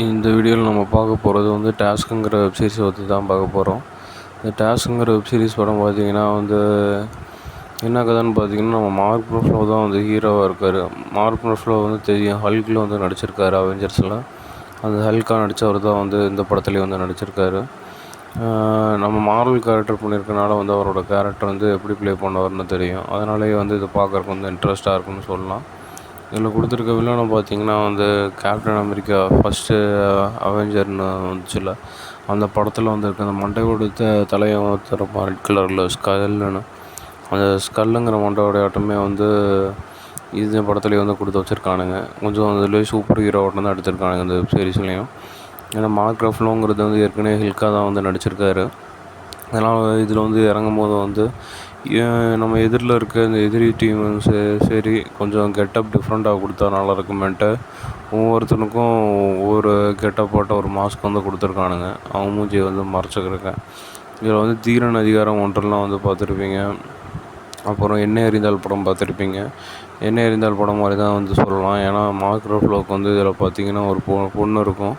இந்த வீடியோவில் நம்ம பார்க்க போகிறது வந்து டாஸ்க்குங்கிற வெப்சீரிஸை பற்றி தான் பார்க்க போகிறோம். இந்த டாஸ்க்குங்கிற வெப்சீரிஸ் படம் பார்த்திங்கன்னா என்ன கதைன்னு பார்த்திங்கன்னா, நம்ம மார்க் ரூஃபலோ தான் வந்து ஹீரோவாக இருக்கார். மார்க் ரூஃபலோ வந்து தெரியும், ஹல்கில் வந்து நடிச்சிருக்காரு அவெஞ்சர்ஸில். அந்த ஹல்காக நடித்தவர் தான் வந்து இந்த படத்துலேயும் வந்து நடிச்சிருக்காரு. நம்ம மார்வல் கேரக்டர் பண்ணியிருக்கனால வந்து அவரோட கேரக்டர் வந்து எப்படி ப்ளே பண்ணுவார்னு தெரியும். அதனாலேயே வந்து இதை பார்க்குறக்கு வந்து இன்ட்ரெஸ்ட்டாக இருக்குன்னு சொல்லலாம். இதில் கொடுத்துருக்க வில்லனை பார்த்திங்கன்னா வந்து கேப்டன் அமெரிக்கா ஃபஸ்ட்டு அவெஞ்சர்னு வந்துச்சுல, அந்த படத்தில் வந்துருக்க அந்த மண்டை கொடுத்த தலையை ஒருத்தரப்பா ரெட் கலரில் ஸ்கல்லுன்னு, அந்த ஸ்கல்லுங்கிற மண்டையோடைய ஆட்டமே வந்து இந்த படத்துலேயே வந்து கொடுத்து வச்சுருக்கானுங்க. கொஞ்சம் அதுலேயே சூப்பர் ஹீரோவாட்டம் தான் எடுத்திருக்கானுங்க இந்த வெப் சீரிஸ்லேயும். ஏன்னா மார்க் ரஃப்லோங்கிறது வந்து ஏற்கனவே ஹில்காக தான் வந்து நடிச்சிருக்காரு. அதனால் இதில் வந்து இறங்கும் போது வந்து நம்ம எதிரில் இருக்க இந்த எதிரி டீம் சரி கொஞ்சம் கெட்டப் டிஃப்ரெண்ட்டாக கொடுத்தா நல்லா இருக்குமென்ட்டு ஒவ்வொருத்தனுக்கும் ஒவ்வொரு கெட்டப் போட்ட ஒரு மாஸ்க் வந்து கொடுத்துருக்கானுங்க, அவங்க மூஞ்சியை வந்து மறைச்சிக்கிறக்க. இதில் வந்து தீரன் அதிகாரம் ஒன்றெல்லாம் வந்து பார்த்துருப்பீங்க. அப்புறம் எண்ணெய் எறிந்தால் படம் பார்த்துருப்பீங்க. எண்ணெய் எறிந்தால் படம் மாதிரி தான் வந்து சொல்லலாம். ஏன்னா மார்க் ரஃப்லோவுக்கு வந்து இதில் பார்த்திங்கன்னா ஒரு பொண்ணு இருக்கும்,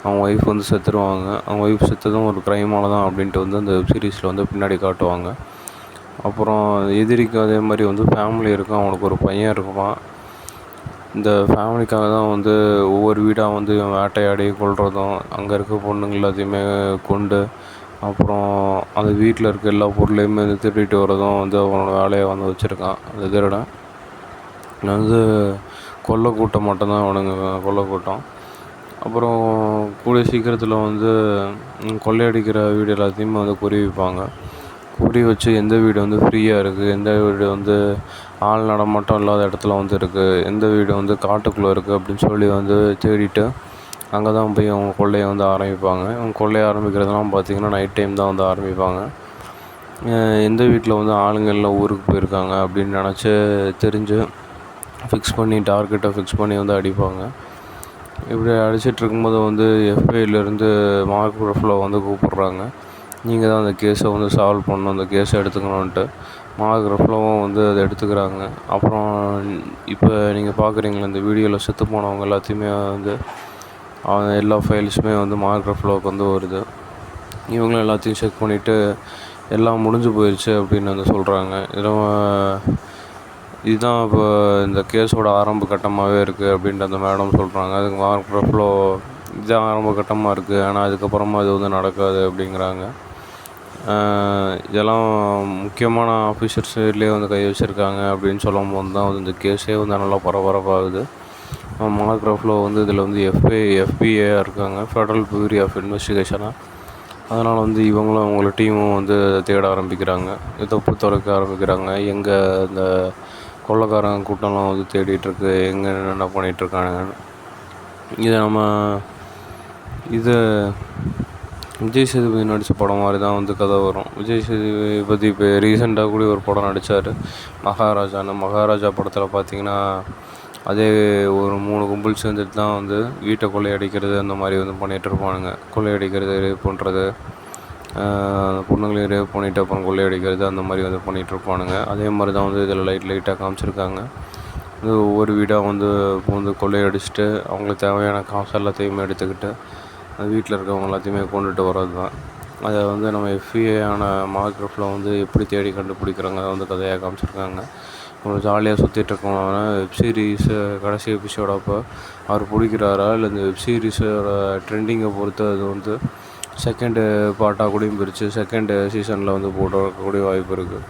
அவங்க ஒய்ஃப் வந்து செத்துருவாங்க. அவங்க ஒய்ஃப் செத்ததும் ஒரு க்ரைமால தான் அப்படின்ட்டு வந்து அந்த வெப் சீரிஸில் வந்து பின்னாடி காட்டுவாங்க. அப்புறம் எதிரிக்கு அதே மாதிரி வந்து ஃபேமிலி இருக்கும், அவனுக்கு ஒரு பையன் இருப்பான். இந்த ஃபேமிலிக்காக தான் வந்து ஒவ்வொரு வீடாக வந்து வேட்டையாடி கொல்றதும், அங்கே இருக்க பொண்ணுங்க எல்லாத்தையுமே கொண்டு, அப்புறம் அந்த வீட்டில் இருக்க எல்லா பொருளையுமே வந்து திருடிட்டு வரதும் வந்து அவனோட வேலையை வந்து வச்சுருக்கான் அந்த திருடன். வந்து கொள்ளை கூட்டம் மட்டும்தான் அவனுங்க கொள்ளை கூட்டம். அப்புறம் கூடிய சீக்கிரத்தில் வந்து கொள்ளையடிக்கிற வீடு எல்லாத்தையுமே வந்து குறி வைப்பாங்க. குறி வச்சு எந்த வீடு வந்து ஃப்ரீயாக இருக்குது, எந்த வீடு வந்து ஆள் நடமாட்டம் இல்லாத இடத்துல வந்து இருக்குது, எந்த வீடு வந்து காட்டுக்குள்ளே இருக்குது அப்படின்னு சொல்லி வந்து தேடிட்டு அங்கே தான் போய் அவங்க கொள்ளையை வந்து ஆரம்பிப்பாங்க. அவங்க கொள்ளையை ஆரம்பிக்கிறதுலாம் பார்த்திங்கன்னா நைட் டைம் தான் வந்து ஆரம்பிப்பாங்க. எந்த வீட்டில் வந்து ஆளுங்க எல்லாம் ஊருக்கு போயிருக்காங்க அப்படின்னு தெரிஞ்சு ஃபிக்ஸ் பண்ணி டார்கெட்டை ஃபிக்ஸ் பண்ணி வந்து அடிப்பாங்க. இப்படி அடிச்சிட்டு இருக்கும்போது வந்து எஃப்ஐலேருந்து மார்க் ரஃப்லோ வந்து கூப்பிட்றாங்க. நீங்கள் தான் அந்த கேஸை வந்து சால்வ் பண்ணணும், அந்த கேஸை எடுத்துக்கணுன்ட்டு. மார்க் ரஃப்லோவும் வந்து அதை எடுத்துக்கிறாங்க. அப்புறம் இப்போ நீங்கள் பார்க்குறீங்களா இந்த வீடியோவில் செத்து போனவங்க எல்லாத்தையுமே வந்து எல்லா ஃபைல்ஸுமே வந்து மார்க் ரஃப்லோவுக்கு வந்து வருது. இவங்களும் எல்லாத்தையும் செக் பண்ணிவிட்டு எல்லாம் முடிஞ்சு போயிடுச்சு அப்படின்னு வந்து சொல்கிறாங்க. இதுதான் இப்போ இந்த கேஸோட ஆரம்ப கட்டமாகவே இருக்குது அப்படின்ட்டு அந்த மேடம் சொல்கிறாங்க. அதுக்கு மார்க் ரஃப்லோ இதுதான் ஆரம்ப கட்டமாக இருக்குது, ஆனால் அதுக்கப்புறமா இது வந்து நடக்காது அப்படிங்கிறாங்க. இதெல்லாம் முக்கியமான ஆஃபீஸர்ஸ் சைட்லேயே வந்து கை வச்சுருக்காங்க அப்படின்னு சொல்லும் போது தான் வந்து இந்த கேஸே வந்து நல்லா பரபரப்பாகுது. மார்க் ரஃப்லோ வந்து இதில் வந்து எஃபிஐயாக இருக்காங்க, ஃபெடரல் பியூரோ ஆஃப் இன்வெஸ்டிகேஷனாக. அதனால் வந்து இவங்களும் அவங்கள டீமும் வந்து தேட ஆரம்பிக்கிறாங்க, தொப்பு துறக்க ஆரம்பிக்கிறாங்க. எங்கே இந்த கொள்ளைக்காரங்க கூட்டம்லாம் வந்து தேடிட்டுருக்கு, எங்கே என்னென்ன பண்ணிகிட்ருக்கானுங்கன்னு. இது விஜய் சேதுபதி நடித்த படம் மாதிரி தான் வந்து கதை வரும். விஜய் சேதுபதி பற்றி இப்போ ரீசெண்டாக கூட ஒரு படம் நடித்தார், மகாராஜான்னு. மகாராஜா படத்தில் பார்த்திங்கன்னா அதே ஒரு 3 கும்பல் சேர்ந்துட்டு தான் வந்து வீட்டை கொள்ளையடிக்கிறது அந்த மாதிரி வந்து பண்ணிகிட்டு இருப்பானுங்க. கொள்ளையடிக்கிறது, ரேப் பண்ணுறது, பொண்ணுங்களையும் ரேப் பண்ணிவிட்டு அப்புறம் கொள்ளையடிக்கிறது அந்த மாதிரி வந்து பண்ணிகிட்ருப்பானுங்க. அதே மாதிரி தான் வந்து இதில் லைட்டாக காமிச்சிருக்காங்க. ஒவ்வொரு வீடாக வந்து கொள்ளையடிச்சிட்டு அவங்களுக்கு தேவையான காசு எல்லாத்தையுமே எடுத்துக்கிட்டு வீட்டில் இருக்கவங்க எல்லாத்தையுமே கொண்டுட்டு வர்றது தான். அதை வந்து நம்ம எஃபிஐயான மார்க் ரஃப்லோ வந்து எப்படி தேடி கண்டுபிடிக்கிறாங்க அதை வந்து கதையாக காமிச்சிருக்காங்க. நம்ம ஜாலியாக சுற்றிட்டுருக்கோம்னா வெப்சீரிஸு கடைசி எபிசோட அப்போ அவர் பிடிக்கிறாரா இல்லை இந்த வெப்சீரிஸோட ட்ரெண்டிங்கை பொறுத்து அது வந்து செகண்டு பார்ட்டாக கூடயும் பிரித்து செகண்டு சீசனில் வந்து போடக்கூடிய வாய்ப்பு இருக்குது.